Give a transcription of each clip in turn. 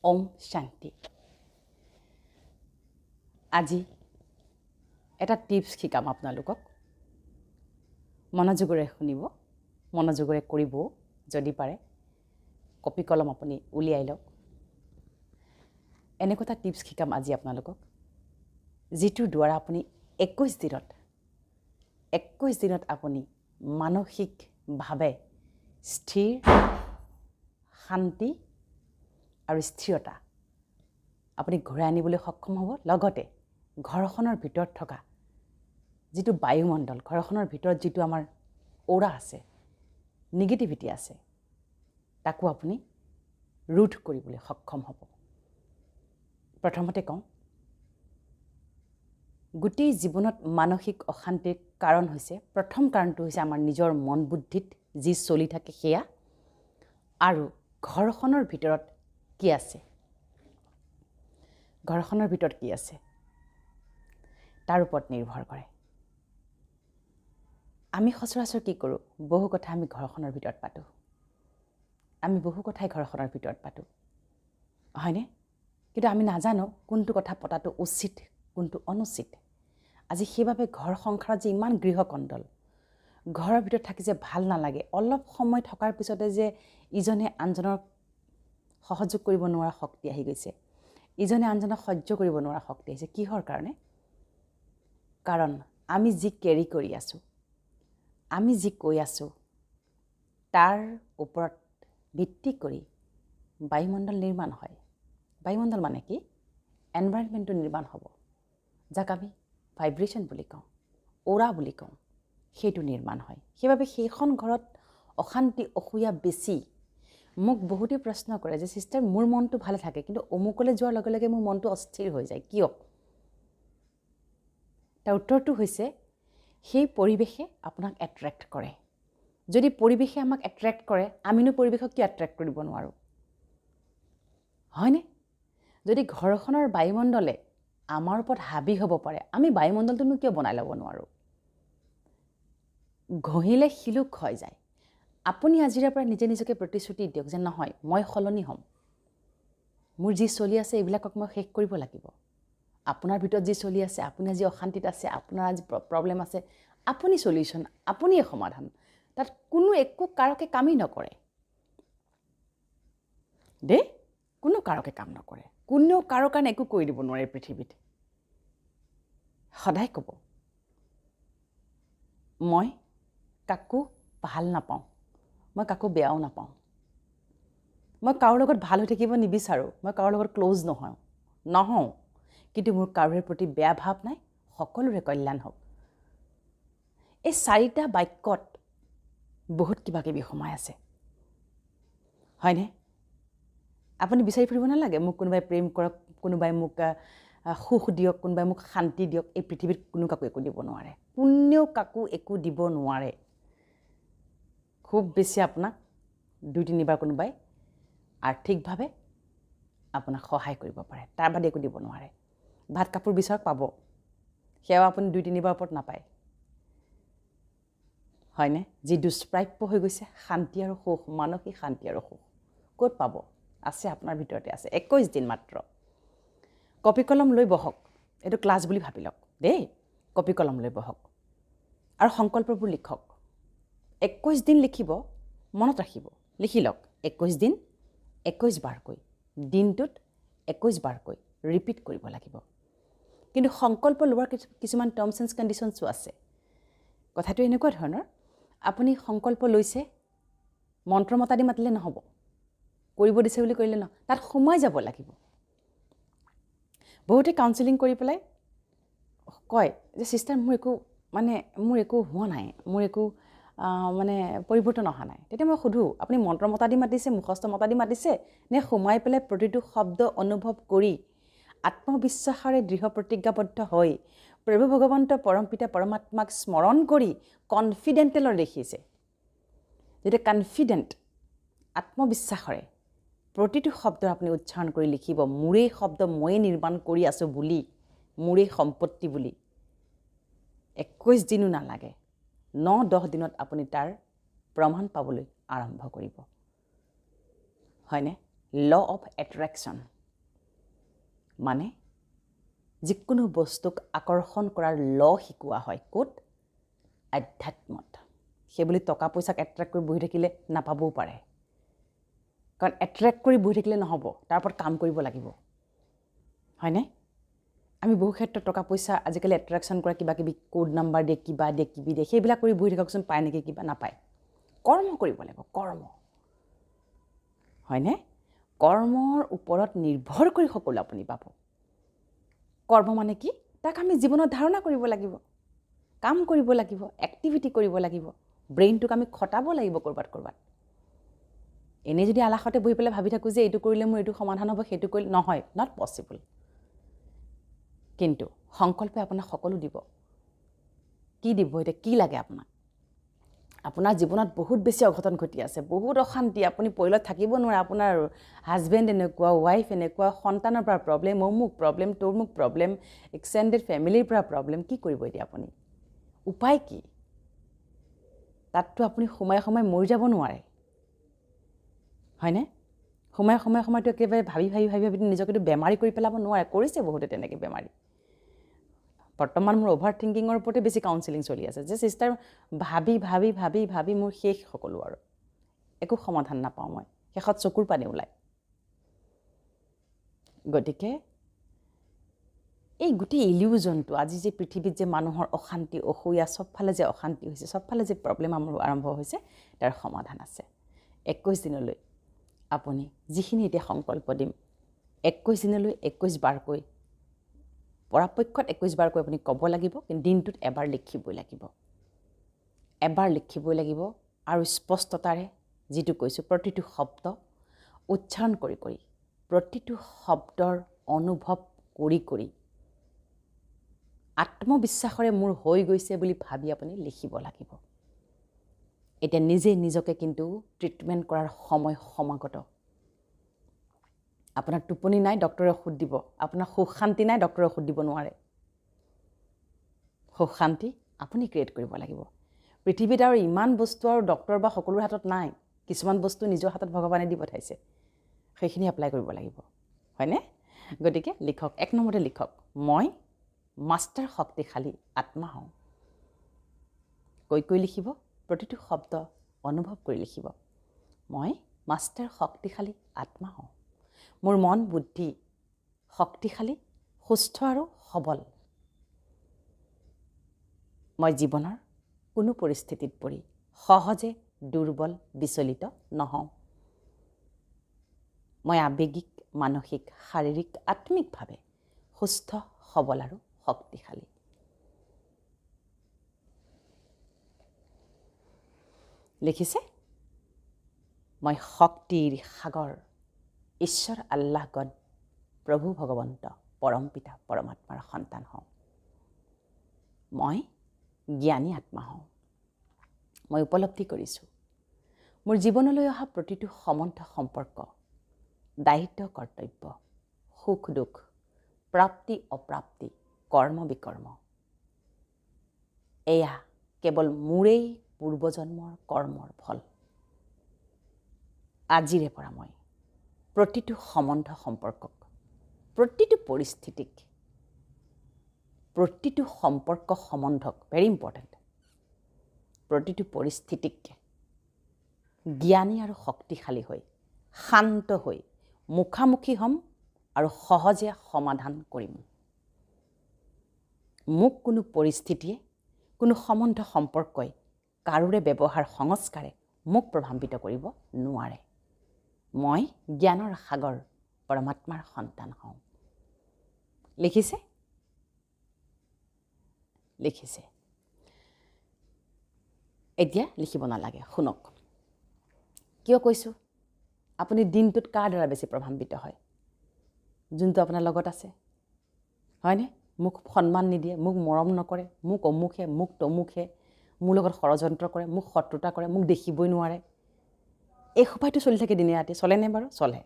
ওম শান্তি আজি এটা টিপছ শিকাম আপোনালোকক মনোযোগেৰে শুনিব মনোযোগেৰে কৰিব যদি পাৰে কপি কলম আপুনি উলিয়াই লওক এনেকুৱা এটা টিপছ শিকাম আজি আপোনালোকক যিটোৰ দ্বাৰা আপুনি 21 দিনত আপুনি মানসিকভাৱে স্থিৰ শান্তি আৰু স্থিৰতা আপুনি ঘূৰাই আনিবলৈ সক্ষম হ'ব লগতে ঘৰখনৰ ভিতৰত থকা যিটো বায়ুমণ্ডল ঘৰখনৰ ভিতৰত যিটো আমাৰ অৰা আছে নেগেটিভিটি আছে তাকো আপুনি ৰোধ কৰিবলৈ সক্ষম হ'ব প্ৰথমতে কওঁ গোটেই জীৱনত মানসিক অশান্তিৰ কাৰণ হৈছে প্ৰথম কাৰণটো হৈছে আমাৰ নিজৰ মন বুদ্ধিত যি চলি থাকে সেয়া আৰু ঘৰখনৰ ভিতৰত কি আছে ঘৰখনৰ ভিতৰত কি আছে তাৰ ওপৰত নিৰ্ভৰ কৰে আমি সচৰাচৰ কি কৰোঁ বহু কথা আমি ঘৰখনৰ ভিতৰত পাতো আমি বহু কথাই ঘৰখনৰ ভিতৰত পাতো হয়নে কিন্তু আমি নাজানো কোনটো কথা পতাটো উচিত কোনটো অনুচিত আজি সেইবাবে ঘৰ সংসাৰত যে ইমান গৃহকণ্ডল ঘৰৰ ভিতৰত থাকি যে ভাল নালাগে অলপ সময় থকাৰ পিছতে যে ইজনে আনজনৰ সহযোগ কৰিব নোৱাৰা শক্তি আহি গৈছে ইজনে আনজনক সহ্য কৰিব নোৱাৰা শক্তি আহিছে কিহৰ কাৰণে কাৰণ আমি যি কেৰি কৰি আছো আমি যি কৈ আছো তাৰ ওপৰত ভিত্তি কৰি বায়ুমণ্ডল নিৰ্মাণ হয় বায়ুমণ্ডল মানে কি এনভাইৰনমেণ্টটো নিৰ্মাণ হ'ব যাক আমি ভাইব্ৰেশ্যন বুলি কওঁ অৰা বুলি কওঁ সেইটো নিৰ্মাণ হয় সেইবাবে সেইখন ঘৰত অশান্তি অসূয়া বেছি মোক বহুতে প্ৰশ্ন কৰে যে সিস্টাৰ মোৰ মনটো ভালে থাকে কিন্তু অমুকলৈ যোৱাৰ লগে লগে মোৰ মনটো অস্থিৰ হৈ যায় কিয় তাৰ উত্তৰটো হৈছে সেই পৰিৱেশে আপোনাক এট্ৰেক্ট কৰে যদি পৰিৱেশে আমাক এট্ৰেক্ট কৰে আমিনো পৰিৱেশক কিয় এট্ৰেক্ট কৰিব নোৱাৰোঁ হয়নে যদি ঘৰখনৰ বায়ুমণ্ডলে আমাৰ ওপৰত হাবি হ'ব পাৰে আমি বায়ুমণ্ডলটোনো কিয় বনাই ল'ব নোৱাৰোঁ ঘঁহিলে শিলুক হৈ যায় আপুনি আজিৰে পৰা নিজে নিজকে প্ৰতিশ্ৰুতি দিয়ক যে নহয় মই সলনি হ'ম মোৰ যি চলি আছে এইবিলাকক মই শেষ কৰিব লাগিব আপোনাৰ ভিতৰত যি চলি আছে আপুনি আজি অশান্তিত আছে আপোনাৰ আজি প্ৰব্লেম আছে আপুনি সলিউশ্যন আপুনিয়ে সমাধান তাত কোনো একো কাৰকে কামেই নকৰে দে কোনো কাৰকে কাম নকৰে কোনেও কাৰো কাৰণে একো কৰি দিব নোৱাৰে পৃথিৱীত সদায় ক'ব মই কাকো ভাল নাপাওঁ মই কাকো বেয়াও নাপাওঁ মই কাৰো লগত ভাল হৈ থাকিব নিবিচাৰোঁ মই কাৰো লগত ক্লোজ নহওঁ কিন্তু মোৰ কাৰোৰে প্ৰতি বেয়া ভাৱ নাই সকলোৰে কল্যাণ হওক এই চাৰিটা বাক্যত বহুত কিবা কিবি সোমাই আছে হয়নে আপুনি বিচাৰি ফুৰিব নালাগে মোক কোনোবাই প্ৰেম কৰক কোনোবাই মোক সুখ দিয়ক কোনোবাই মোক শান্তি দিয়ক এই পৃথিৱীত কোনো কাকো একো দিব নোৱাৰে কোনেও কাকো একো দিব নোৱাৰে খুব বেছি আপোনাক 2-3বাৰ কোনোবাই আৰ্থিকভাৱে আপোনাক সহায় কৰিব পাৰে তাৰ বাদে একো দিব নোৱাৰে ভাত কাপোৰ বিচাৰক পাব সেৱা আপুনি 2-3বাৰ ওপৰত নাপায় হয়নে যি দুষ্প্ৰাপ্য হৈ গৈছে শান্তি আৰু সুখ মানসিক শান্তি আৰু সুখ ক'ত পাব আছে আপোনাৰ ভিতৰতে আছে 21 দিন মাত্ৰ কপি কলম লৈ বহক এইটো ক্লাছ বুলি ভাবি লওক দেই কপি কলম লৈ বহক আৰু সংকল্পবোৰ লিখক 21 দিন লিখিব মনত ৰাখিব লিখি লওক 21 দিন 21 বাৰকৈ দিনটোত 21 বাৰকৈ ৰিপিট কৰিব লাগিব কিন্তু সংকল্প লোৱাৰ কিছুমান টাৰ্মছ এণ্ড কণ্ডিশ্যনছো আছে কথাটো এনেকুৱা ধৰণৰ আপুনি সংকল্প লৈছে মন্ত্ৰ মতা দি মাতিলে নহ'ব কৰিব দিছে বুলি কৰিলে ন তাত সোমাই যাব লাগিব বহুতে কাউন্সেলিং কৰি পেলাই কয় যে সিস্টাৰ মোৰ একো হোৱা নাই মোৰ একো মানে পৰিৱৰ্তন অহা নাই তেতিয়া মই সুধো আপুনি মন্ত্ৰ মতা দি মাতিছে মুখস্থ মতা দি মাতিছে নে সোমাই পেলাই প্ৰতিটো শব্দ অনুভৱ কৰি আত্মবিশ্বাসৰে দৃঢ় প্ৰতিজ্ঞাবদ্ধ হৈ প্ৰভু ভগৱন্ত পৰমপিতা পৰমাত্মাক স্মৰণ কৰি কনফিডেণ্টেলৰ দেখিছে যেতিয়া কনফিডেণ্ট আত্মবিশ্বাসৰে প্ৰতিটো শব্দ আপুনি উচ্চাৰণ কৰি লিখিব মোৰেই শব্দ ময়ে নিৰ্মাণ কৰি আছোঁ বুলি মোৰেই সম্পত্তি বুলি 21 দিনো নালাগে 9-10 দিনত আপুনি তাৰ প্ৰমাণ পাবলৈ আৰম্ভ কৰিব হয়নে ল অফ এট্ৰেকশ্যন মানে যিকোনো বস্তুক আকৰ্ষণ কৰাৰ শিকোৱা হয় ক'ত? আধ্যাত্মত। সেইবুলি টকা পইচাক এট্ৰেক্ট কৰি বহি থাকিলে নাপাবও পাৰে, কাৰণ এট্ৰেক্ট কৰি বহি থাকিলে নহ'ব, তাৰ ওপৰত কাম কৰিব লাগিব, হয়নে? আমি বহু ক্ষেত্ৰত টকা পইচা আজিকালি এট্ৰেকশ্যন কৰা কিবা কিবি কোড নাম্বাৰ দিয়ে, কিবা দিয়ে, কিবি দিয়ে, সেইবিলাক কৰি বহি থাককচোন, পায় নেকি কিবা? নাপায়। কৰ্ম কৰিব লাগিব, কৰ্ম, হয়নে? কৰ্মৰ ওপৰত নিৰ্ভৰ কৰি সকলো আপুনি পাব। কৰ্ম মানে কি? তাক আমি জীৱনত ধাৰণা কৰিব লাগিব, কাম কৰিব লাগিব, এক্টিভিটি কৰিব লাগিব, ব্ৰেইনটোক আমি খটাব লাগিব ক'ৰবাত। এনেই যদি আলাসতে বহি পেলাই ভাবি থাকোঁ যে এইটো কৰিলে মোৰ এইটো সমাধান হ'ব, সেইটো কৰিলে নহয়, নট পচিবল। কিন্তু সংকল্পে আপোনাক সকলো দিব। কি দিব? এতিয়া কি লাগে আপোনাক? আপোনাৰ জীৱনত বহুত বেছি অঘটন ঘটি আছে, বহুত অশান্তি, আপুনি পৰিয়ালত থাকিব নোৱাৰে, আপোনাৰ হাজবেণ্ড এনেকুৱা, ৱাইফ এনেকুৱা, সন্তানৰ পৰা প্ৰব্লেম, অমুক প্ৰব্লেম, তমুক প্ৰব্লেম, এক্সটেণ্ডেড ফেমিলিৰ পৰা প্ৰব্লেম। কি কৰিব এতিয়া আপুনি? উপায় কি? তাততো আপুনি সোমাই মৰি যাব নোৱাৰে, হয়নে? সোমাইতো একেবাৰে ভাবি নিজকেতো বেমাৰী কৰি পেলাব নোৱাৰে। কৰিছে বহুতে তেনেকৈ বেমাৰী। বৰ্তমান মোৰ অভাৰ থিংকিঙৰ ওপৰতে বেছি কাউন্সেলিং চলি আছে, যে চিষ্টাৰ ভাবি মোৰ শেষ সকলো, আৰু একো সমাধান নাপাওঁ মই, শেষত চকুৰ পানী ওলায়। গতিকে এই গোটেই ইলিউজনটো, আজি যে পৃথিৱীত যে মানুহৰ অশান্তি, অসূয়া, চবফালে যে অশান্তি হৈছে, চবফালে যে প্ৰব্লেম আৰম্ভ হৈছে, তাৰ সমাধান আছে। 21 দিনলৈ আপুনি যিখিনি এতিয়া সংকল্প দিম, 21 দিনলৈ 21 বাৰকৈ, পৰাপক্ষত 21 বাৰকৈ আপুনি ক'ব লাগিব, কিন্তু দিনটোত এবাৰ লিখিবই লাগিব। আৰু স্পষ্টতাৰে যিটো কৈছোঁ, প্ৰতিটো শব্দ উচ্চাৰণ কৰি প্ৰতিটো শব্দৰ অনুভৱ কৰি আত্মবিশ্বাসৰে মোৰ হৈ গৈছে বুলি ভাবি আপুনি লিখিব লাগিব। এতিয়া নিজকে কিন্তু ট্ৰিটমেণ্ট কৰাৰ সময় সমাগত। আপোনাৰ টোপনি নাই, ডক্টৰে ঔষধ দিব। আপোনাৰ সুখ শান্তি নাই, ডক্টৰে ঔষধ দিব নোৱাৰে। সুখ শান্তি আপুনি ক্ৰিয়েট কৰিব লাগিব। পৃথিৱীত আৰু ইমান বস্তু আৰু ডক্টৰ বা সকলোৰে হাতত নাই। কিছুমান বস্তু নিজৰ হাতত ভগৱানে দি পঠাইছে, সেইখিনি এপ্লাই কৰিব লাগিব, হয়নে? গতিকে লিখক, 1 নম্বৰতে লিখক, মই মাষ্টাৰ শক্তিশালী আত্মা হওঁ। কৈ লিখিব, প্ৰতিটো শব্দ অনুভৱ কৰি লিখিব। মই মাষ্টাৰ শক্তিশালী আত্মা হওঁ। মোৰ মন বুদ্ধি শক্তিশালী, সুস্থ আৰু সবল। মই জীৱনৰ কোনো পৰিস্থিতিত পৰি সহজে দুৰ্বল, বিচলিত নহওঁ। মই আৱেগিক, মানসিক, শাৰীৰিক, আত্মিকভাৱে সুস্থ, সবল আৰু শক্তিশালী। লিখিছে? মই শক্তিৰ সাগৰ, ঈশ্বৰ, আল্লাহ, গড, প্ৰভু ভগৱন্ত, পৰম পিতা, পৰমাত্মাৰ সন্তান হওঁ। মই জ্ঞানী আত্মা হওঁ। মই উপলব্ধি কৰিছোঁ, মোৰ জীৱনলৈ অহা প্ৰতিটো সম্বন্ধ, সম্পৰ্ক, দায়িত্ব, কৰ্তব্য, সুখ দুখ, প্ৰাপ্তি অপ্ৰাপ্তি, কৰ্ম বিকৰ্ম, এয়া কেৱল মোৰেই পূৰ্বজন্মৰ কৰ্মৰ ফল। আজিৰে পৰা মই প্ৰতিটো সম্বন্ধ, সম্পৰ্কক, প্ৰতিটো পৰিস্থিতিক, প্ৰতিটো সম্পৰ্ক সম্বন্ধক, ভেৰি ইম্পৰ্টেণ্ট, প্ৰতিটো পৰিস্থিতিক জ্ঞানী আৰু শক্তিশালী হৈ, শান্ত হৈ মুখামুখি হ'ম আৰু সহজে সমাধান কৰিম। মোক কোনো পৰিস্থিতিয়ে, কোনো সম্বন্ধ, সম্পৰ্কই, কাৰোৰে ব্যৱহাৰ, সংস্কাৰে মোক প্ৰভাৱিত কৰিব নোৱাৰে। মই জ্ঞানৰ সাগৰ, পৰমাত্মাৰ সন্তান হওঁ। লিখিছে? লিখিছে। এতিয়া লিখিব নালাগে, শুনক। কিয় কৈছোঁ? আপুনি দিনটোত কাৰ দ্বাৰা বেছি প্ৰভাৱিত হয়? যোনটো আপোনাৰ লগত আছে, হয়নে? মোক সন্মান নিদিয়ে, মোক মৰম নকৰে, মোক অমুকহে, মোক তমুকহে, মোৰ লগত ষড়যন্ত্ৰ কৰে, মোক শত্ৰুতা কৰে, মোক দেখিবই নোৱাৰে। এই সোপাইটো চলি থাকে দিনে ৰাতি। চলেনে বাৰু? চলে।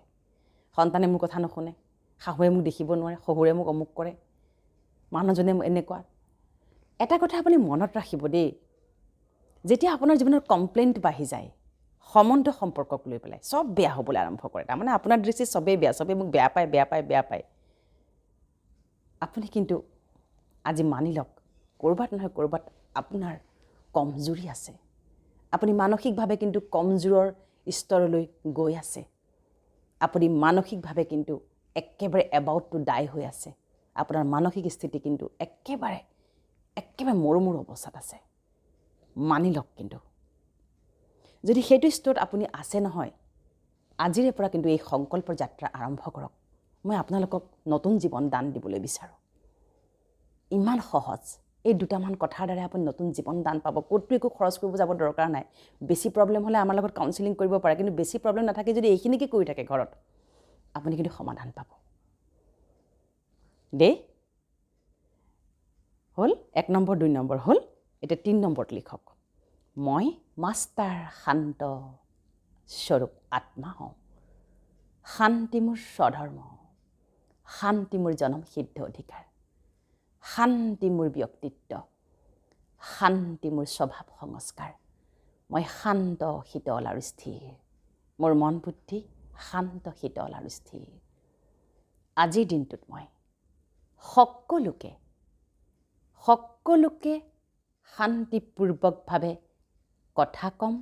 সন্তানে মোৰ কথা নুশুনে, শাহুৱে মোক দেখিব নোৱাৰে, শহুৰে মোক অমুক কৰে, মানুহজনে এনেকুৱা। এটা কথা আপুনি মনত ৰাখিব দেই, যেতিয়া আপোনাৰ জীৱনত কমপ্লেইণ্ট বাঢ়ি যায়, সম্বন্ধ সম্পৰ্কক লৈ পেলাই চব বেয়া হ'বলৈ আৰম্ভ কৰে, তাৰমানে আপোনাৰ দৃষ্টিত চবেই বেয়া, চবেই মোক বেয়া পায়। আপুনি কিন্তু আজি মানি লওক ক'ৰবাত নহয় ক'ৰবাত আপোনাৰ কমজুৰি আছে। আপুনি মানসিকভাৱে কিন্তু কমজোৰৰ স্তৰলৈ গৈ আছে। আপুনি মানসিকভাৱে কিন্তু একেবাৰে এবাউট টু ডাই হৈ আছে। আপোনাৰ মানসিক স্থিতি কিন্তু একেবাৰে মৰো অৱস্থাত আছে। মানি লওক কিন্তু যদি সেইটো স্তৰত আপুনি আছে নহয়, আজিৰে পৰা কিন্তু এই সংকল্পৰ যাত্ৰা আৰম্ভ কৰক। মই আপোনালোকক নতুন জীৱন দান দিবলৈ বিচাৰোঁ। ইমান সহজ। এই দুটামান কথাৰ দ্বাৰা আপুনি নতুন জীৱন দান পাব। ক'তো একো খৰচ কৰিব যাব দৰকাৰ নাই। বেছি প্ৰব্লেম হ'লে আমাৰ লগত কাউন্সেলিং কৰিব পাৰে, কিন্তু বেছি প্ৰব্লেম নাথাকে যদি এইখিনিকে কৰি থাকে ঘৰত, আপুনি কিন্তু সমাধান পাব দেই। হ'ল 1 নম্বৰ 2 নম্বৰ হ'ল। এতিয়া 3 নম্বৰত লিখক, মই মাষ্টাৰ শান্ত স্বৰূপ আত্মা হওঁ। শান্তি মোৰ স্বধৰ্ম, শান্তি মোৰ জনমসিদ্ধ অধিকাৰ, শান্তি মোৰ ব্যক্তিত্ব, শান্তি মোৰ স্বভাৱ সংস্কাৰ। মই শান্ত শীতল আৰু স্থিৰ। মোৰ মন বুদ্ধি শান্ত শীতল আৰু স্থিৰ। আজিৰ দিনটোত মই সকলোকে শান্তিপূৰ্বকভাৱে কথা ক'ম,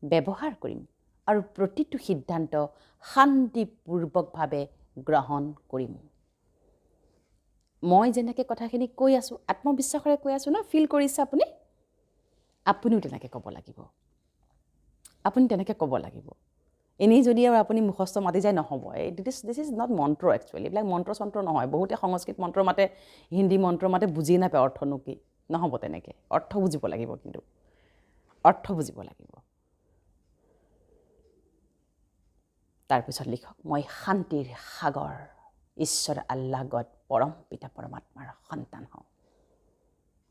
ব্যৱহাৰ কৰিম আৰু প্ৰতিটো সিদ্ধান্ত শান্তিপূৰ্বকভাৱে গ্ৰহণ কৰিম। মই যেনেকৈ কথাখিনি কৈ আছোঁ, আত্মবিশ্বাসৰে কৈ আছোঁ ন, ফিল কৰিছে আপুনি? আপুনিও তেনেকৈ ক'ব লাগিব। এনেই যদি আৰু আপুনি মুখস্থ মাতি যায় নহ'ব। দিছ ইজ নট মন্ত্ৰ একচুৱেলি। এইবিলাক মন্ত্ৰ চন্ত্ৰ নহয়। বহুতে সংস্কৃত মন্ত্ৰ মাতে, হিন্দী মন্ত্ৰ মাতে, বুজি নাপায় অৰ্থনো কি। নহ'ব তেনেকৈ। অৰ্থ বুজিব লাগিব কিন্তু। তাৰপিছত লিখক, মই শান্তিৰ সাগৰ ঈশ্বৰ আল্লাহ গড পৰম পিতা পৰমাত্মাৰ সন্তান হওঁ।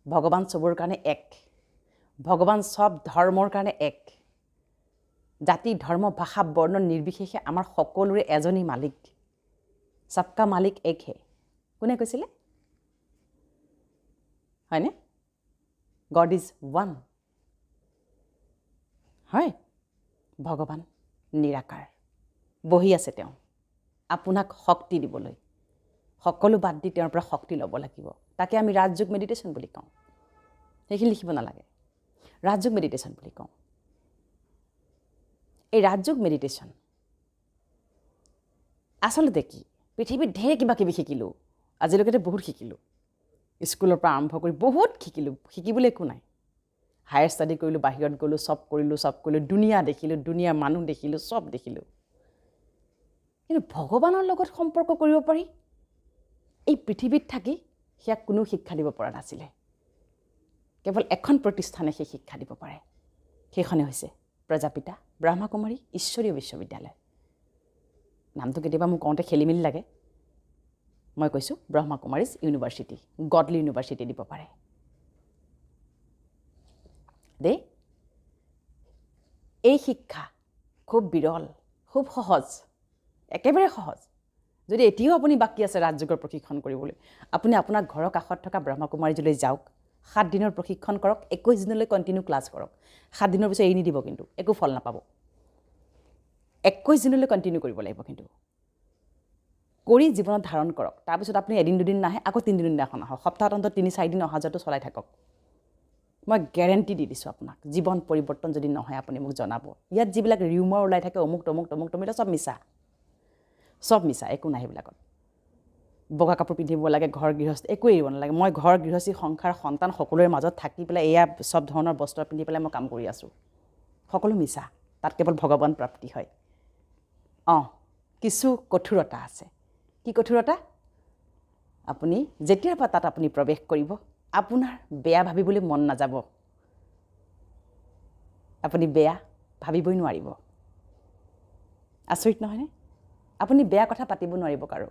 ভগৱান চবৰ কাৰণে এক। ভগৱান চব ধৰ্মৰ কাৰণে এক। জাতি ধৰ্ম ভাষা বৰ্ণ নিৰ্বিশেষে আমাৰ সকলোৰে এজনী মালিক। সবকা মালিক এক হে। কোনে কৈছিলে? হয়নে? God is one. হয়, ভগৱান নিৰাকাৰ। বহি আছে তেওঁ আপোনাক শক্তি দিবলৈ। সকলো বাদ দি তেওঁৰ পৰা শক্তি ল'ব লাগিব। তাকে আমি ৰাজযোগ মেডিটেশ্যন বুলি কওঁ। সেইখিনি লিখিব নালাগে। ৰাজযোগ মেডিটেশ্যন বুলি কওঁ। এই ৰাজযোগ মেডিটেশ্যন আচলতে কি? পৃথিৱীত ঢেৰ কিবা কিবি শিকিলোঁ। আজিলৈকে বহুত শিকিলোঁ। স্কুলৰ পৰা আৰম্ভ কৰি বহুত শিকিলোঁ। শিকিবলৈ একো নাই। হায়াৰ ষ্টাডি কৰিলোঁ, বাহিৰত গ'লোঁ, চব কৰিলোঁ। দুনিয়া দেখিলোঁ, দুনিয়াৰ মানুহ দেখিলোঁ, চব দেখিলোঁ। কিন্তু ভগৱানৰ লগত সম্পৰ্ক কৰিব পাৰি এই পৃথিৱীত থাকি সেয়া কোনো শিক্ষা দিব পৰা নাছিলে। কেৱল এখন প্ৰতিষ্ঠানে সেই শিক্ষা দিব পাৰে। সেইখনে হৈছে প্ৰজাপিতা ব্ৰহ্মকুমাৰী ঈশ্বৰীয় বিশ্ববিদ্যালয়। নামটো কেতিয়াবা মোক কওঁতে খেলি মেলি লাগে। মই কৈছোঁ ব্ৰহ্মকুমাৰীজ ইউনিভাৰ্চিটি, গডলি ইউনিভাৰ্চিটি দিব পাৰে দেই। এই শিক্ষা খুব বিৰল, খুব সহজ, একেবাৰে সহজ। যদি এতিয়াও আপুনি বাকী আছে ৰাজযোগৰ প্ৰশিক্ষণ কৰিবলৈ, আপুনি আপোনাৰ ঘৰৰ কাষত থকা ব্ৰহ্মকুমাৰীজলৈ যাওক। 7 দিনৰ প্ৰশিক্ষণ কৰক, 21 দিনলৈ কণ্টিনিউ ক্লাছ কৰক। 7 দিনৰ পিছত এৰি নিদিব, কিন্তু একো ফল নাপাব। 21 দিনলৈ কণ্টিনিউ কৰিব লাগিব কিন্তু। কৰি জীৱনত ধাৰণ কৰক। তাৰপিছত আপুনি এদিন 2 দিন নাহে, আকৌ 3 দিনাখন আহক। সপ্তাহত অন্তত 3-4 দিন অহা যোৱাটো চলাই থাকক। মই গেৰেণ্টি দি দিছোঁ আপোনাক। জীৱন পৰিৱৰ্তন যদি নহয় আপুনি মোক জনাব। ইয়াত যিবিলাক ৰিউমাৰ ওলাই থাকে, অমুক তমুক চব মিছা। চব মিছা, একো নাই সেইবিলাকত। বগা কাপোৰ পিন্ধিব লাগে, ঘৰ গৃহস্থী একো এৰিব নালাগে। মই ঘৰ গৃহস্থী সংসাৰ সন্তান সকলোৰে মাজত থাকি পেলাই এয়া চব ধৰণৰ বস্ত্ৰ পিন্ধি পেলাই মই কাম কৰি আছোঁ। সকলো মিছা। তাত কেৱল ভগৱান প্ৰাপ্তি হয়। কিছু কঠোৰতা আছে। কি কঠোৰতা? আপুনি যেতিয়াৰ পৰা তাত আপুনি প্ৰৱেশ কৰিব, আপোনাৰ বেয়া ভাবিবলৈ মন নাযাব। আপুনি বেয়া ভাবিবই নোৱাৰিব। আচৰিত নহয়নে? আপুনি বেয়া কথা পাতিব নোৱাৰিব কাৰো।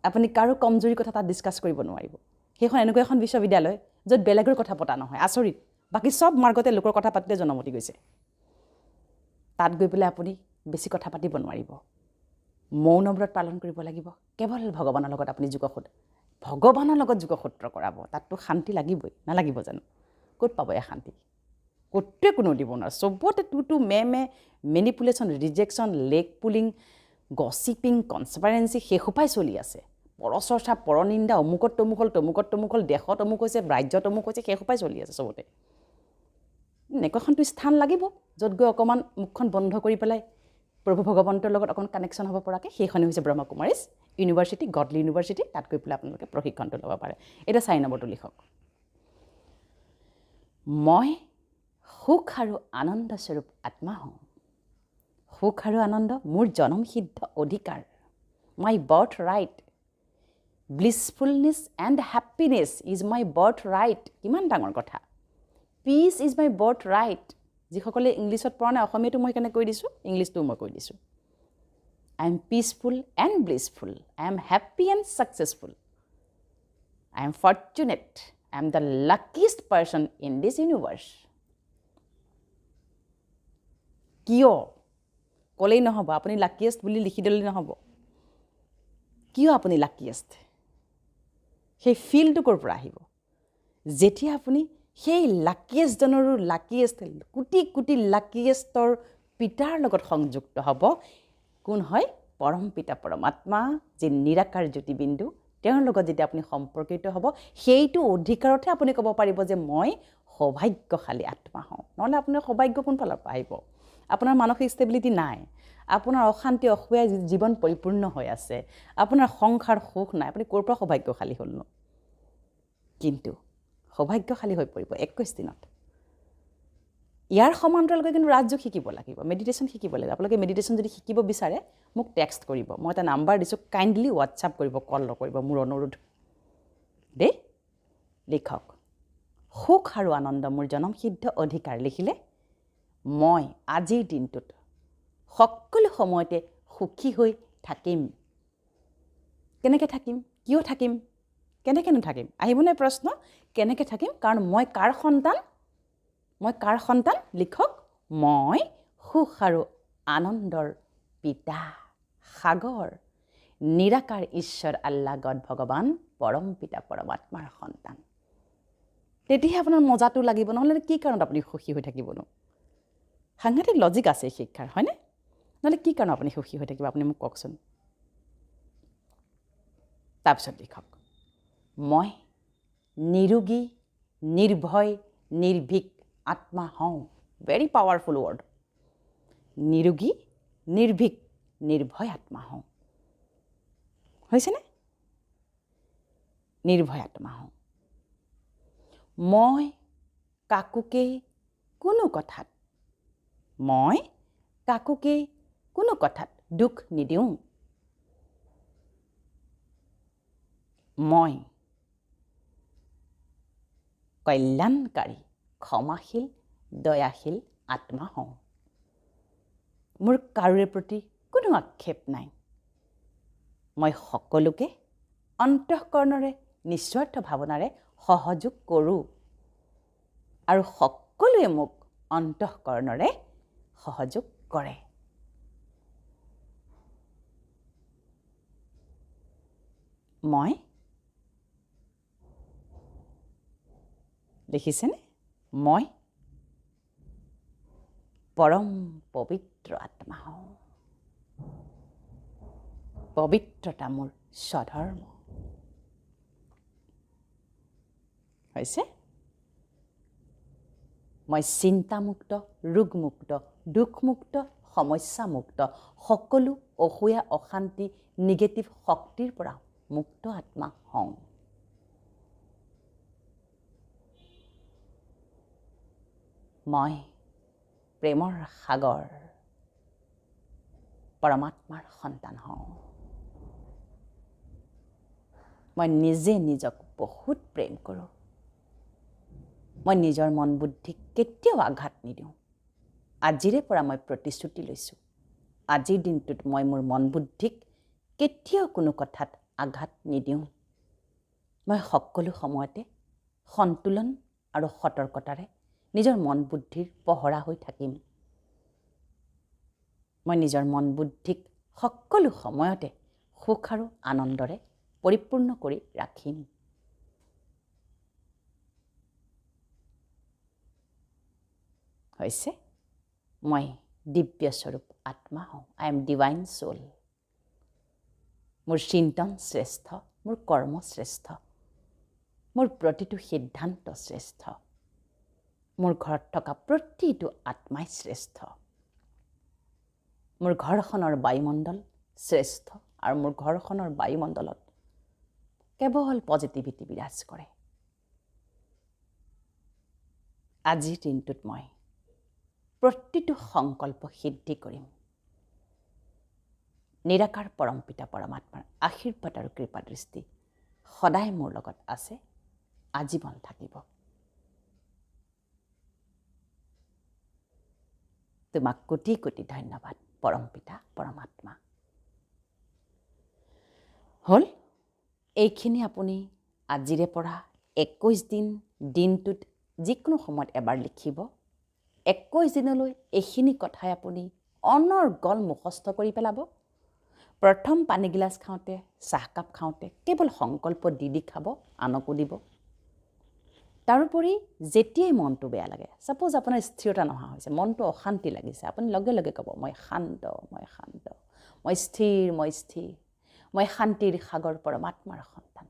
আপুনি কাৰো কমজুৰি কথা তাত ডিছকাছ কৰিব নোৱাৰিব। সেইখন এনেকুৱা এখন বিশ্ববিদ্যালয় য'ত বেলেগৰ কথা পতা নহয়। আচৰিত। বাকী চব মাৰ্গতে লোকৰ কথা পাতিলে জনমতি গৈছে। তাত গৈ পেলাই আপুনি বেছি কথা পাতিব নোৱাৰিব। মৌন ব্ৰত পালন কৰিব লাগিব। কেৱল ভগৱানৰ লগত আপুনি যোগসূত্ৰ কৰাব। তাততো শান্তি লাগিবই, নালাগিব জানো? ক'ত পাব এই শান্তি? ক'তোৱে কোনো দিব নোৱাৰে। চবতে টু manipulation, rejection, leg pulling, gossiping, conspiracy সেইসোপাই চলি আছে। পৰচৰ্চা পৰনিন্দা অমুকত তমুক হ'ল দেশত অমুক হৈছে ৰাজ্যত অমুক হৈছে সেইসোপাই চলি আছে চবতে এনেকুৱাখনতো স্থান লাগিব য'ত গৈ অকণমান মুখখন বন্ধ কৰি পেলাই প্ৰভু ভগৱন্তৰ লগত অকণ কানেকশ্যন হ'ব পৰাকৈ সেইখনেই হৈছে ব্ৰহ্মকুমাৰীজ ইউনিভাৰ্চিটি গডলি ইউনিভাৰ্চিটি তাত গৈ পেলাই আপোনালোকে প্ৰশিক্ষণটো ল'ব পাৰে এতিয়া 4 নম্বৰটো লিখক মই সুখ আৰু আনন্দ স্বৰূপ আত্মা হওঁ সুখ আৰু আনন্দ মোৰ জনমসিদ্ধ অধিকাৰ my birth right blissfulness and happiness is my birth right কিমান ডাঙৰ কথা peace is my birth right যিসকলে ইংলিছত পঢ়া নাই অসমীয়াটো মই কেনে কৈ দিছোঁ ইংলিছটো মই কৈ দিছোঁ I am peaceful and blissful I am happy and successful I am fortunate I am the luckiest person in this universe কিয় ক'লেই নহ'ব আপুনি লাকিয়েষ্ট বুলি লিখি দিলেই নহ'ব কিয় আপুনি লাকিয়েষ্ট সেই ফিলটো ক'ৰ পৰা আহিব যেতিয়া আপুনি সেই লাকিয়েষ্টজনৰো লাকিয়েষ্ট কোটি কোটি লাকিয়েষ্টৰ পিতাৰ লগত সংযুক্ত হ'ব কোন হয় পৰম পিতা পৰমাত্মা যি নিৰাকাৰ জ্যোতিবিন্দু তেওঁৰ লগত যেতিয়া আপুনি সম্পৰ্কিত হ'ব সেইটো অধিকাৰতহে আপুনি ক'ব পাৰিব যে মই সৌভাগ্যশালী আত্মা হওঁ নহ'লে আপোনাৰ সৌভাগ্য কোনফালৰ পৰা আহিব আপোনাৰ মানসিক ষ্টেবিলিটি নাই আপোনাৰ অশান্তি অসুয়াই জীৱন পৰিপূৰ্ণ হৈ আছে আপোনাৰ সংসাৰ সুখ নাই আপুনি ক'ৰ পৰা সৌভাগ্যশালী হ'লনো কিন্তু সৌভাগ্যশালী হৈ পৰিব 21 দিনত ইয়াৰ সমান্তৰালকৈ কিন্তু ৰাজযোগ শিকিব লাগিব মেডিটেশ্যন শিকিব লাগিব আপোনালোকে মেডিটেশ্যন যদি শিকিব বিচাৰে মোক টেক্সট কৰিব মই এটা নাম্বাৰ দিছোঁ কাইণ্ডলি হোৱাটছআপ কৰিব কল নকৰিব মোৰ অনুৰোধ দেই লিখক সুখ আৰু আনন্দ মোৰ জনমসিদ্ধ অধিকাৰ লিখিলে মই আজিৰ দিনটোত সকলো সময়তে সুখী হৈ থাকিম কেনেকৈ থাকিম কিয় থাকিম কেনেকৈ নাথাকিম আহিবনে প্ৰশ্ন কেনেকৈ থাকিম কাৰণ মই কাৰ সন্তান লিখক মই সুখ আৰু আনন্দৰ পিতা সাগৰ নিৰাকাৰ ঈশ্বৰ আল্লাহ গড ভগৱান পৰম পিতা পৰমাত্মাৰ সন্তান তেতিয়াহে আপোনাৰ মজাটো লাগিব নহ'লে কি কাৰণত আপুনি সুখী হৈ থাকিবনো সাংঘাতিক লজিক আছে শিক্ষাৰ হয়নে নহ'লে কি কাৰণ আপুনি সুখী হৈ থাকিব আপুনি মোক কওকচোন তাৰপিছত লিখক মই নিৰোগী নিৰ্ভয় নিৰ্ভীক আত্মা হওঁ ভেৰি পাৱাৰফুল ৱৰ্ড নিৰোগী নিৰ্ভীক নিৰ্ভয় আত্মা হওঁ হৈছেনে নিৰ্ভয় আত্মা হওঁ মই কাকোকে কোনো কথাত দুখ নিদিওঁ মই কল্যাণকাৰী ক্ষমাশীল দয়াশীল আত্মা হওঁ মোৰ কাৰোৰে প্ৰতি কোনো আক্ষেপ নাই মই সকলোকে অন্তঃকৰণৰে নিস্বাৰ্থ ভাৱনাৰে সহযোগ কৰোঁ আৰু সকলোৱে মোক অন্তঃকৰণৰে সহযোগ কৰে মই দেখিছেনে মই পৰম পবিত্ৰ আত্মা হওঁ পবিত্ৰতা মোৰ স্বধৰ্ম হৈছে মই চিন্তামুক্ত ৰোগমুক্ত দুখমুক্ত সমস্যামুক্ত সকলো অসূয়া অশান্তি নিগেটিভ শক্তিৰ পৰা মুক্ত আত্মা হওঁ মই প্ৰেমৰ সাগৰ পৰমাত্মাৰ সন্তান হওঁ মই নিজে নিজক বহুত প্ৰেম কৰোঁ মই নিজৰ মন বুদ্ধিক কেতিয়াও আঘাত নিদিওঁ আজিৰে পৰা মই প্ৰতিশ্ৰুতি লৈছোঁ আজিৰ দিনটোত মই মোৰ মন বুদ্ধিক কেতিয়াও কোনো কথাত আঘাত নিদিওঁ মই সকলো সময়তে সন্তুলন আৰু সতৰ্কতাৰে নিজৰ মন বুদ্ধিৰ পহৰা হৈ থাকিম মই নিজৰ মন বুদ্ধিক সকলো সময়তে সুখ আৰু আনন্দৰে পৰিপূৰ্ণ কৰি ৰাখিম হৈছে মই দিব্য স্বৰূপ আত্মা হওঁ আই এম ডিভাইন সোল মোৰ চিন্তন শ্ৰেষ্ঠ, মোৰ কৰ্ম শ্ৰেষ্ঠ, মোৰ প্ৰতিটো সিদ্ধান্ত শ্ৰেষ্ঠ, মোৰ ঘৰত থকা প্ৰতিটো আত্মাই শ্ৰেষ্ঠ, মোৰ ঘৰখনৰ বায়ুমণ্ডল শ্ৰেষ্ঠ আৰু মোৰ ঘৰখনৰ বায়ুমণ্ডলত কেৱল পজিটিভিটি বিৰাজ কৰে। আজিৰ দিনটোত মই প্ৰতিটো সংকল্প সিদ্ধি কৰিম। নিৰাকাৰ পৰম পিতা পৰমাত্মাৰ আশীৰ্বাদ আৰু কৃপা দৃষ্টি সদায় মোৰ লগত আছে, আজীৱন থাকিব। তোমাক কোটি কোটি ধন্যবাদ পৰম পিতা পৰমাত্মা। হ'ল এইখিনি আপুনি আজিৰে পৰা 21 দিন দিনটোত যিকোনো সময়ত এবাৰ লিখিব। 21 দিনলৈ এইখিনি কথাই আপুনি অনৰ্গল মুখস্থ কৰি পেলাব। প্ৰথম পানীগিলাচ খাওঁতে, চাহকাপ খাওঁতে কেৱল সংকল্প দি খাব, আনকো দিব। তাৰোপৰি যেতিয়াই মনটো বেয়া লাগে, ছাপ'জ আপোনাৰ স্থিৰতা নহা হৈছে, মনটো অশান্তি লাগিছে, আপুনি লগে লগে ক'ব মই শান্ত, মই শান্ত, মই স্থিৰ, মই স্থিৰ, মই শান্তিৰ সাগৰ পৰমাত্মাৰ সন্তান।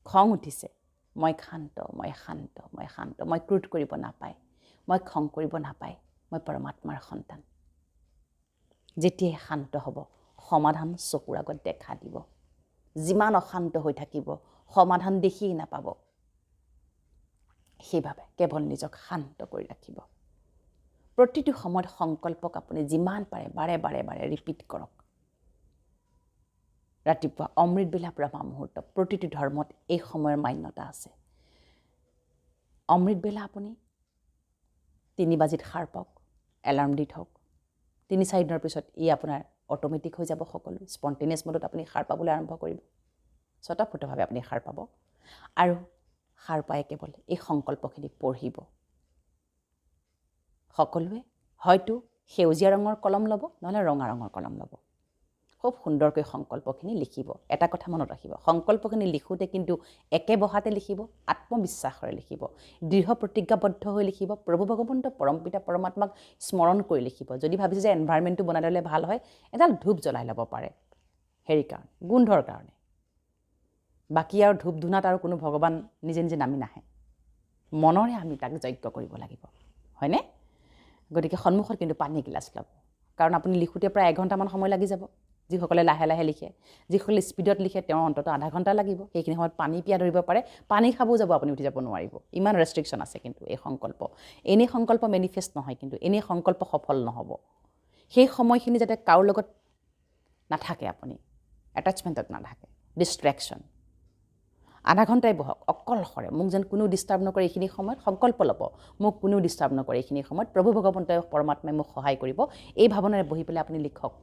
খং উঠিছে, মই শান্ত, মই শান্ত, মই শান্ত, মই ক্ৰোধ কৰিব নাপায়, মই খং কৰিব নাপায়, মই পৰমাত্মাৰ সন্তান। যেতিয়াই শান্ত হ'ব, সমাধান চকুৰ আগত দেখা দিব। যিমান অশান্ত হৈ থাকিব, সমাধান দেখিয়েই নাপাব। সেইবাবে কেৱল নিজক শান্ত কৰি ৰাখিব। প্ৰতিটো সময়ত সংকল্পক আপুনি যিমান পাৰে বাৰে বাৰে বাৰে ৰিপিট কৰক। ৰাতিপুৱা অমৃতবেলা ব্ৰহ্ম মুহূৰ্ত, প্ৰতিটো ধৰ্মত এই সময়ৰ মান্যতা আছে। অমৃতবেলা আপুনি 3 বাজিত সাৰ পাওক, এলাৰ্ম দি থওক। 3-4 দিনৰ পিছত ই আপোনাৰ অট'মেটিক হৈ যাব, সকলো স্পণ্টেনিয়াছ মোডত আপুনি সাৰ পাবলৈ আৰম্ভ কৰিব। স্বতঃস্ফূৰ্তভাৱে আপুনি সাৰ পাব আৰু সাৰ পাই কেৱল এই সংকল্পখিনি পঢ়িব। সকলোৱে হয়তো সেউজীয়া ৰঙৰ কলম ল'ব, নহ'লে ৰঙা ৰঙৰ কলম ল'ব। খুব সুন্দৰকৈ সংকল্পখিনি লিখিব। এটা কথা মনত ৰাখিব, সংকল্পখিনি লিখোঁতে কিন্তু একে বহাতে লিখিব, আত্মবিশ্বাসৰে লিখিব, দৃঢ় প্ৰতিজ্ঞাবদ্ধ হৈ লিখিব, প্ৰভু ভগৱন্ত পৰম পিতা পৰমাত্মাক স্মৰণ কৰি লিখিব। যদি ভাবিছে যে এনভাইৰনমেণ্টটো বনাই ল'লে ভাল হয়, এডাল ধূপ জ্বলাই ল'ব পাৰে, হেৰি কাৰণে, গোন্ধৰ কাৰণে। বাকী আৰু ধূপ ধূনাত আৰু কোনো ভগৱান নিজে নিজে নামি নাহে, মনৰে আমি তাক যজ্ঞ কৰিব লাগিব, হয়নে? গতিকে সন্মুখত কিন্তু পানী গিলাচ ল'ব, কাৰণ আপুনি লিখোঁতে প্ৰায় 1 ঘণ্টামান সময় লাগি যাব। যিসকলে লাহে লাহে লিখে, যিসকলে স্পীডত লিখে তেওঁ অন্ততঃ আধা ঘণ্টা লাগিব। সেইখিনি সময়ত পানী পিয়া ধৰিব পাৰে, পানী খাবও যাব, আপুনি উঠি যাব নোৱাৰিব। ইমান ৰেষ্ট্ৰিকশ্যন আছে কিন্তু এই সংকল্প। এনেই সংকল্প মেনিফেষ্ট নহয়, কিন্তু এনেই সংকল্প সফল নহ'ব। সেই সময়খিনি যাতে কাৰো লগত নাথাকে, আপুনি এটাচমেণ্টত নাথাকে, ডিষ্ট্ৰেকশ্যন। আধা ঘণ্টাই বহক অকলশৰে, মোক যেন কোনো ডিষ্টাৰ্ব নকৰে। এইখিনি সময়ত সংকল্প ল'ব, মোক কোনেও ডিষ্টাৰ্ব নকৰে। এইখিনি সময়ত প্ৰভু ভগৱন্তই পৰমাত্মাই মোক সহায় কৰিব, এই ভাৱনাৰে বহি পেলাই আপুনি লিখক।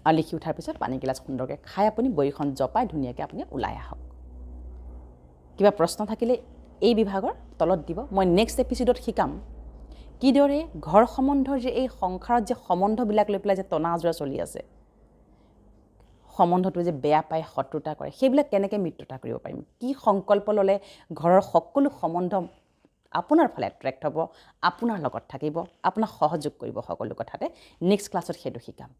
আৰু লিখি উঠাৰ পিছত পানীগিলাচ সুন্দৰকৈ খাই আপুনি বহীখন জপাই ধুনীয়াকৈ আপুনি ওলাই আহক। কিবা প্ৰশ্ন থাকিলে এই বিভাগৰ তলত দিব। মই নেক্সট এপিছডত শিকাম কিদৰে ঘৰ সম্বন্ধৰ যে এই সংসাৰত যে সম্বন্ধবিলাক লৈ পেলাই যে টনা আজোৰা চলি আছে, সম্বন্ধটো যে বেয়া পায়, শত্ৰুতা কৰে, সেইবিলাক কেনেকৈ মিত্ৰতা কৰিব পাৰিম, কি সংকল্প ল'লে ঘৰৰ সকলো সম্বন্ধ আপোনাৰ ফালে এট্ৰেক্ট হ'ব, আপোনাৰ লগত থাকিব, আপোনাক সহযোগ কৰিব সকলো কথাতে। নেক্সট ক্লাছত সেইটো শিকাম।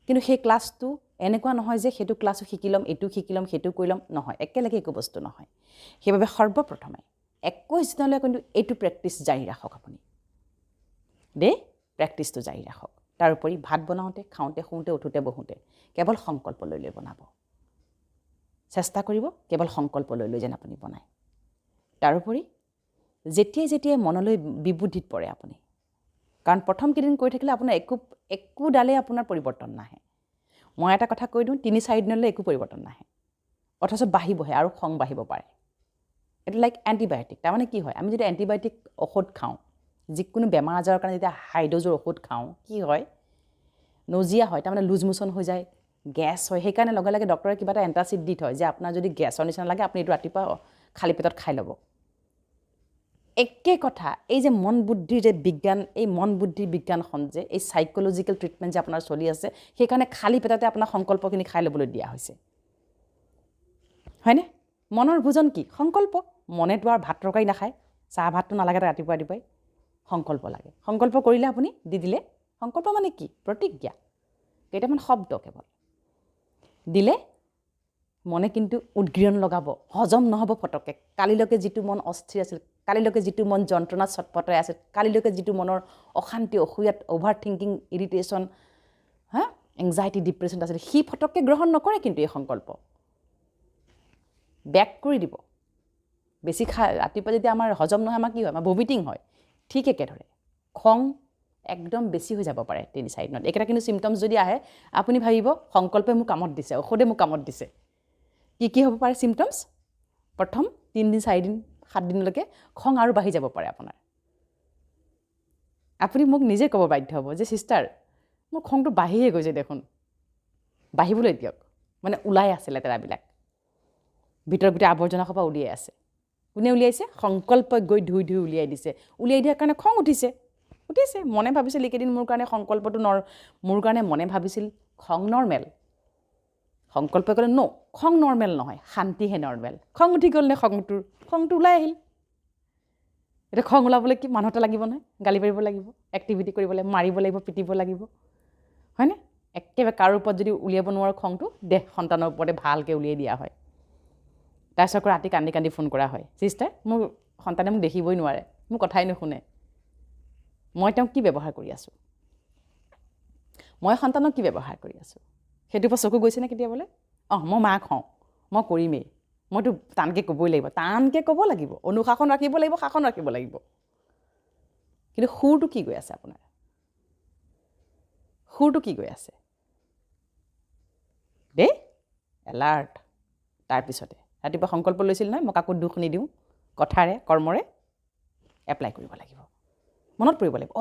কিন্তু সেই ক্লাছটো এনেকুৱা নহয় যে সেইটো ক্লাছো শিকি ল'ম, এইটো শিকি ল'ম, সেইটো কৰি ল'ম, নহয়, একেলগে একো বস্তু নহয়। সেইবাবে সৰ্বপ্ৰথমে 21 দিনলৈ কিন্তু এইটো প্ৰেক্টিছ জাৰি ৰাখক আপুনি দেই, প্ৰেক্টিছটো জাৰি ৰাখক। তাৰোপৰি ভাত বনাওঁতে, খাওঁতে, শুওঁতে, উঠোঁতে, বহোঁতে কেৱল সংকল্প লৈ লৈ বনাব। চেষ্টা কৰিব কেৱল সংকল্প লৈ লৈ যেন আপুনি বনায়। তাৰোপৰি যেতিয়াই যেতিয়াই মনলৈ বিবুদ্ধিত পৰে আপুনি, কাৰণ প্ৰথম কেইদিন কৰি থাকিলে আপোনাৰ একোডালেই আপোনাৰ পৰিৱৰ্তন নাহে। মই এটা কথা কৈ দিওঁ, 3-4 দিনলৈ একো পৰিৱৰ্তন নাহে, অথচ বাঢ়িবহে আৰু খং বাঢ়িব পাৰে। এইটো লাইক এণ্টিবায়'টিক। তাৰমানে কি হয়, আমি যদি এণ্টিবায়'টিক ঔষধ খাওঁ, যিকোনো বেমাৰ আজাৰৰ কাৰণে যেতিয়া হাই ড'জৰ ঔষধ খাওঁ, কি হয়, নজিয়া হয়, তাৰমানে লুজ মোচন হৈ যায়, গেছ হয়। সেইকাৰণে লগে লগে ডক্টৰে কিবা এটা এণ্টাচিড দি থয় যে আপোনাৰ যদি গেছৰ নিচিনা লাগে আপুনি এইটো ৰাতিপুৱা খালী পেটত খাই ল'ব। একে কথা, এই যে মন বুদ্ধিৰ যে বিজ্ঞান, এই মন বুদ্ধিৰ বিজ্ঞানখন যে এই চাইক'লজিকেল ট্ৰিটমেণ্ট যে আপোনাৰ চলি আছে, সেইকাৰণে খালী পেটতে আপোনাৰ সংকল্পখিনি খাই ল'বলৈ দিয়া হৈছে, হয়নে? মনৰ ভোজন কি? সংকল্প। মনেতো আৰু ভাত তৰকাৰী নাখায়, চাহ ভাতটো নালাগে ৰাতিপুৱা ৰাতিপুৱাই, সংকল্প লাগে। সংকল্প কৰিলে আপুনি দি দিলে। সংকল্প মানে কি? প্ৰতিজ্ঞা। কেইটামান শব্দ কেৱল দিলে মনে কিন্তু উদ্গীৰণ লগাব, হজম নহ'ব ফটককৈ। কালিলৈকে যিটো মন অস্থিৰ আছিল, কালিলৈকে যিটো মন যন্ত্ৰণাত ছটপটাই আছিল, কালিলৈকে যিটো মনৰ অশান্তি, অসূয়াত, অ'ভাৰ থিংকিং, ইৰিটেশ্যন, এংজাইটি, ডিপ্ৰেশ্যন আছিল, সি ফটককৈ গ্ৰহণ নকৰে কিন্তু এই সংকল্প। বেক কৰি দিব। বেছি ৰাতিপুৱা যেতিয়া আমাৰ হজম নহয়, আমাৰ কি হয়? আমাৰ ভমিটিং হয়। ঠিক একেদৰে খং একদম বেছি হৈ যাব পাৰে 3-4 দিনত। এইকেইটা কিন্তু চিমটমছ যদি আহে, আপুনি ভাবিব সংকল্পে মোক কামত দিছে, ঔষধে মোক কামত দিছে। কি হ'ব পাৰে চিমটমছ? প্ৰথম 3 দিন, 4 দিন, 7 দিনলৈকে খং আৰু বাঢ়ি যাব পাৰে আপোনাৰ। আপুনি মোক নিজে ক'ব বাধ্য হ'ব যে ছিষ্টাৰ, মোৰ খংটো বাঢ়িয়ে গৈছে দেখোন, বাঢ়িবলৈ দিয়ক। মানে ওলাই আছে লেতেৰাবিলাক, ভিতৰত গোটেই আৱৰ্জনা সোপা উলিয়াই আছে। কোনে উলিয়াইছে? সংকল্পই গৈ ধুই উলিয়াই দিছে। উলিয়াই দিয়াৰ কাৰণে খং উঠিছে। মনে ভাবিছিল এইকেইদিন মোৰ কাৰণে সংকল্পটো মোৰ কাৰণে মনে ভাবিছিল খং নৰ্মেল। সংকল্পই ক'লে ন, খং নৰ্মেল নহয়, শান্তিহে নৰ্মেল। খং উঠি গ'ল নে? খংটো ওলাই আহিল। এতিয়া খং ওলাবলৈ কি মানুহ এটা লাগিব নহয়? গালি পাৰিব লাগিব, এক্টিভিটি কৰিব লাগিব, মাৰিব লাগিব, পিটিব লাগিব, হয়নে? একেবাৰে কাৰো ওপৰত যদি উলিয়াব নোৱাৰো খংটো, সন্তানৰ ওপৰতে ভালকৈ উলিয়াই দিয়া হয়। তাৰপিছত আকৌ ৰাতি কান্দি কান্দি ফোন কৰা হয়, ছিষ্টাৰ মোৰ সন্তানে মোক দেখিবই নোৱাৰে, মোৰ কথাই নুশুনে, মই তেওঁক কি ব্যৱহাৰ কৰি আছোঁ, মই সন্তানক কি ব্যৱহাৰ কৰি আছোঁ, সেইটোৰ পৰা চকু গৈছেনে কেতিয়াবলৈ? মই মাক হওঁ, মই কৰিমেই, মইতো টানকৈ ক'বই লাগিব, টানকৈ ক'ব লাগিব, অনুশাসন ৰাখিব লাগিব, শাসন ৰাখিব লাগিব। কিন্তু সুৰটো কি গৈ আছে আপোনাৰ? সুৰটো কি গৈ আছে দেই? এলাৰ্ট। তাৰপিছতে ৰাতিপুৱা সংকল্প লৈছিল নহয়, মই কাকো দুখ নিদিওঁ, কথাৰে কৰ্মৰে এপ্লাই কৰিব লাগিব, মনত পৰিব লাগিব।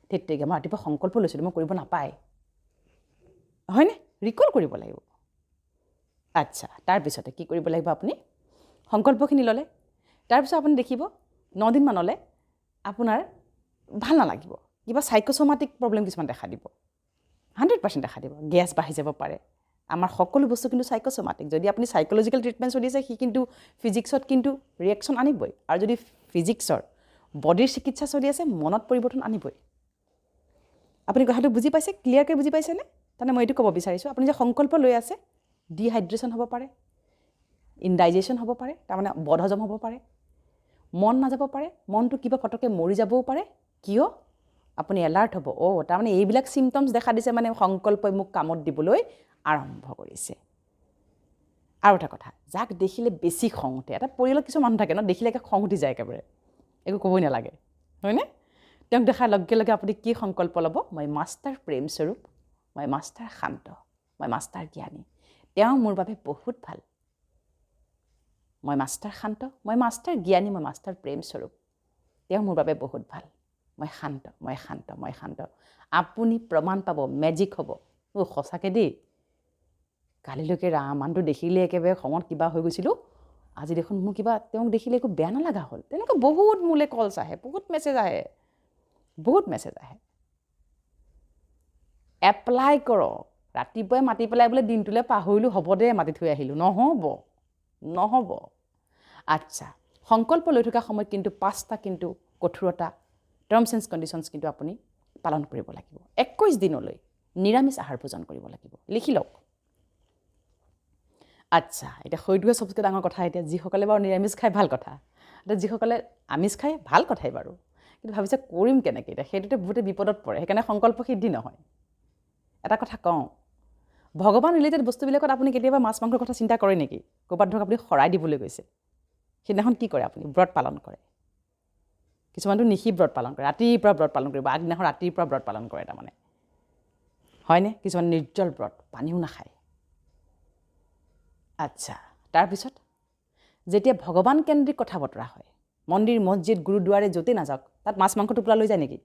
ঠিক মই ৰাতিপুৱা সংকল্প লৈছিলোঁ, মই কৰিব নাপায়, হয়নে? ৰিকল কৰিব লাগিব। আচ্ছা, তাৰপিছতে কি কৰিব লাগিব? আপুনি সংকল্পখিনি ল'লে, তাৰপিছত আপুনি দেখিব 9 দিনমানলৈ আপোনাৰ ভাল নালাগিব, কিবা চাইক'ছ'মাটিক প্ৰব্লেম কিছুমান দেখা দিব, 100% দেখা দিব। গেছ বাঢ়ি যাব পাৰে। আমাৰ সকলো বস্তু কিন্তু চাইক'ছ'মাটিক। যদি আপুনি চাইক'লজিকেল ট্ৰিটমেণ্ট চলি আছে, সি কিন্তু ফিজিক্সত কিন্তু ৰিয়েকশ্যন আনিবই। আৰু যদি ফিজিক্সৰ বডিৰ চিকিৎসা চলি আছে, মনত পৰিৱৰ্তন আনিবই। আপুনি কথাটো বুজি পাইছে? ক্লিয়াৰকৈ বুজি পাইছেনে? তাৰমানে মই এইটো ক'ব বিচাৰিছোঁ, আপুনি যে সংকল্প লৈ আছে, ডিহাইড্ৰেশ্যন হ'ব পাৰে, ইনডাইজেশ্যন হ'ব পাৰে, তাৰমানে বদহজম হ'ব পাৰে, মন নাযাব পাৰে, মনটো কিবা ফটকৈ মৰি যাবও পাৰে। কিয়? আপুনি এলাৰ্ট হ'ব। তাৰমানে এইবিলাক চিমটমছ দেখা দিছে, মানে সংকল্পই মোক কামত দিবলৈ আৰম্ভ কৰিছে। আৰু এটা কথা, যাক দেখিলে বেছি খং উঠে, এটা পৰিয়ালত কিছু মানুহ থাকে ন, দেখিলে খং উঠি যায় একেবাৰে, একো ক'বই নালাগে, হয়নে? তেওঁক দেখাৰ লগে লগে আপুনি কি সংকল্প ল'ব? মই মাষ্টাৰ প্ৰেমস্বৰূপ, মই মাষ্টাৰ শান্ত, মই মাষ্টাৰ জ্ঞানী, তেওঁ মোৰ বাবে বহুত ভাল, মই মাষ্টাৰ শান্ত, মই মাষ্টাৰ জ্ঞানী, মই মাষ্টাৰ প্ৰেমস্বৰূপ, তেওঁ মোৰ বাবে বহুত ভাল, মই শান্ত, মই শান্ত, মই শান্ত। আপুনি প্ৰমাণ পাব, মেজিক হ'ব। সঁচাকৈ দেই, কালিলৈকে মানুহটো দেখিলে একেবাৰে খঙত কিবা হৈ গৈছিলোঁ, আজি দেখোন মোৰ কিবা তেওঁক দেখিলে একো বেয়া নালাগা হ'ল। তেনেকৈ বহুত মোলৈ কলছ আহে, বহুত মেছেজ আহে, এপ্লাই কৰক। ৰাতিপুৱাই মাতি পেলাই বোলে দিনটোলৈ পাহৰিলোঁ, হ'ব দে মাতি থৈ আহিলোঁ, নহ'ব। আচ্ছা, সংকল্প লৈ থকা সময়ত কিন্তু 5টা কিন্তু কঠোৰতা, টাৰ্মছ এণ্ড কণ্ডিশ্যনছ কিন্তু আপুনি পালন কৰিব লাগিব। 21 দিনলৈ নিৰামিষ আহাৰ ভোজন কৰিব লাগিব, লিখি লওক। আচ্ছা, এতিয়া সেইটোৱে চবতকৈ ডাঙৰ কথা। এতিয়া যিসকলে বাৰু নিৰামিষ খাই ভাল কথা, এতিয়া যিসকলে আমিষ খাই ভাল কথাই বাৰু, কিন্তু ভাবিছে কৰিম কেনেকৈ? এতিয়া সেইটোতে বহুতে বিপদত পৰে, সেইকাৰণে সংকল্প সিদ্ধি নহয়। এটা কথা কওঁ, ভগৱান ৰিলেটেড বস্তুবিলাকত আপুনি কেতিয়াবা মাছ মাংসৰ কথা চিন্তা কৰে নেকি? ক'ৰবাত ধৰক আপুনি শৰাই দিবলৈ গৈছে, সেইদিনাখন কি কৰে? আপুনি ব্ৰত পালন কৰে। কিছুমানটো নিশি ব্ৰত পালন কৰে, ৰাতিপুৱা ব্ৰত পালন কৰিব, আগদিনাখন ৰাতিপুৱা ব্ৰত পালন কৰে, তাৰমানে হয়নে? কিছুমান নিৰ্জল ব্ৰত, পানীও নাখায়। আচ্ছা, তাৰপিছত যেতিয়া ভগৱান কেন্দ্ৰিক কথা বতৰা হয়, মন্দিৰ, মছজিদ, গুৰুদ্বাৰে য'তেই নাযাওক, তাত মাছ মাংস টোপোলা লৈ যায় নেকি?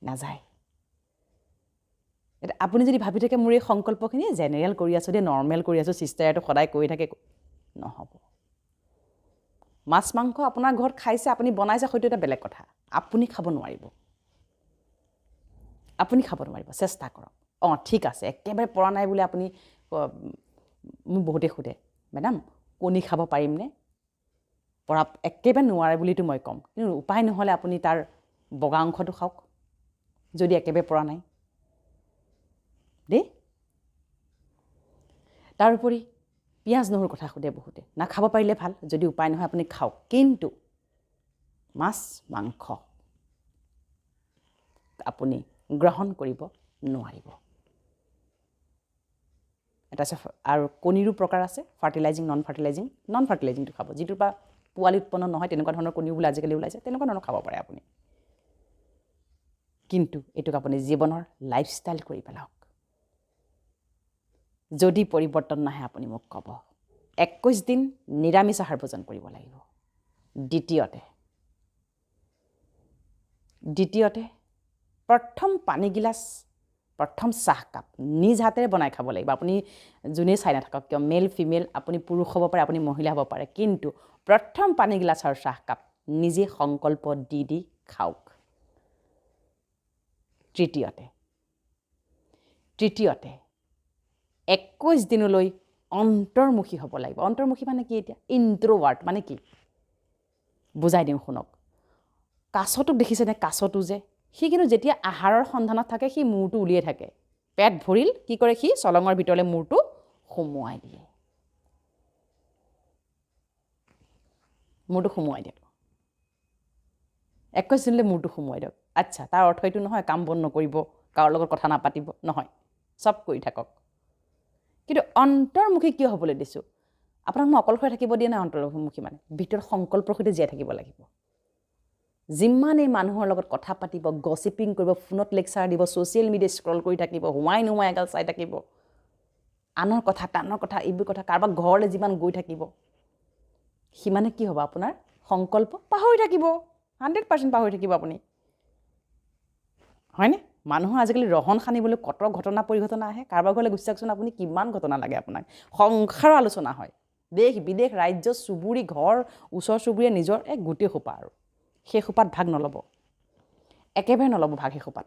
নাযায়। এতিয়া আপুনি যদি ভাবি থাকে মোৰ এই সংকল্পখিনি জেনেৰেল কৰি আছোঁ দেই, নৰ্মেল কৰি আছোঁ, চিষ্টাৰেটো সদায় কৰি থাকে, নহ'ব। মাছ মাংস আপোনাৰ ঘৰত খাইছে, আপুনি বনাইছে, সেইটো এটা বেলেগ কথা। আপুনি খাব নোৱাৰিব, চেষ্টা কৰক। ঠিক আছে, একেবাৰে পৰা নাই বুলি আপুনি, মোক বহুতে সোধে, মেডাম কণী খাব পাৰিমনে? পৰা একেবাৰে নোৱাৰে বুলিতো মই ক'ম, কিন্তু উপায় নহ'লে আপুনি তাৰ বগা অংশটো খাওক, যদি একেবাৰে পৰা নাই। দেই। তাৰোপৰি পিঁয়াজ নহৰুৰ কথা সোধে বহুতে, নাখাব পাৰিলে ভাল, যদি উপায় নহয় আপুনি খাওক, কিন্তু মাছ মাংস আপুনি গ্ৰহণ কৰিব নোৱাৰিব। এটা আছে আৰু কণীৰো প্ৰকাৰ আছে, ফাৰ্টিলাইজিং নন ফাৰ্টিলাইজিং। নন ফাৰ্টিলাইজিংটো খাব, যিটোৰ পৰা পোৱালি উৎপন্ন নহয়, তেনেকুৱা ধৰণৰ কণীও বোলে আজিকালি ওলাইছে, তেনেকুৱা ধৰণৰ খাব পাৰে আপুনি। কিন্তু এইটোক আপুনি জীৱনৰ লাইফষ্টাইল কৰি পেলাওক। যদি পৰিৱৰ্তন নাহে আপুনি মোক ক'ব। 21 দিন নিৰামিষ আহাৰ ভোজন কৰিব লাগিব। দ্বিতীয়তে প্ৰথম পানীগিলাচ, প্ৰথম চাহকাপ নিজ হাতেৰে বনাই খাব লাগিব। আপুনি যোনেই চাই নাথাকক কিয়, মেল ফিমেল, আপুনি পুৰুষ হ'ব পাৰে, আপুনি মহিলা হ'ব পাৰে, কিন্তু প্ৰথম পানীগিলাচ আৰু চাহকাপ নিজে সংকল্প দি খাওক। তৃতীয়তে 21 দিনলৈ অন্তৰ্মুখী হ'ব লাগিব। অন্তৰ্মুখী মানে কি? এতিয়া ইণ্ট্ৰ'ৱাৰ্ট মানে কি বুজাই দিওঁ শুনক। কাছটোক দেখিছেনে? কাছটো যে সি কিন্তু যেতিয়া আহাৰৰ সন্ধানত থাকে, সি মূৰটো উলিয়াই থাকে। পেট ভৰিল, কি কৰে সি? চলঙৰ ভিতৰলৈ মূৰটো সুমুৱাই দিয়ে। মূৰটো সুমুৱাই দিয়ক। 21 দিনলৈ মূৰটো সুমুৱাই দিয়ক। আচ্ছা, তাৰ অৰ্থ এইটো নহয় কাম বন নকৰিব, কাৰো লগত কথা নাপাতিব, নহয়, চব কৰি থাকক। কিন্তু অন্তৰ্মুখী কিয় হ'বলৈ দিছোঁ? আপোনাক মই অকলশৰে থাকিব দিয়া নাই। অন্তৰ্মুখী মানে ভিতৰত সংকল্পৰ সৈতে জীয়াই থাকিব লাগিব। যিমানেই মানুহৰ লগত কথা পাতিব, গছিপিং কৰিব, ফোনত লেকচাৰ দিব, ছ'চিয়েল মিডিয়া স্ক্ৰল কৰি থাকিব, হোৱাই নোহোৱাই এগাল চাই থাকিব, আনৰ কথা টানৰ কথা এইবোৰ কথা, কাৰোবাৰ ঘৰলৈ যিমান গৈ থাকিব, সিমানে কি হ'ব? আপোনাৰ সংকল্প পাহৰি থাকিব। 100% পাহৰি থাকিব আপুনি, হয়নে? মানুহৰ আজিকালি ৰহণ সানিবলৈ কত ঘটনা পৰিঘটনা আহে। কাৰোবাৰ ঘৰলৈ গুচি যাওকচোন আপুনি, কিমান ঘটনা লাগে আপোনাক। সংসাৰৰ আলোচনা হয়, দেশ বিদেশ, ৰাজ্য, চুবুৰী, ঘৰ, ওচৰ চুবুৰীয়া, নিজৰ গোটেই সোপা। আৰু সেই সোপাত ভাগ নল'ব, একেবাৰে নল'ব ভাগ। সেই সোপাত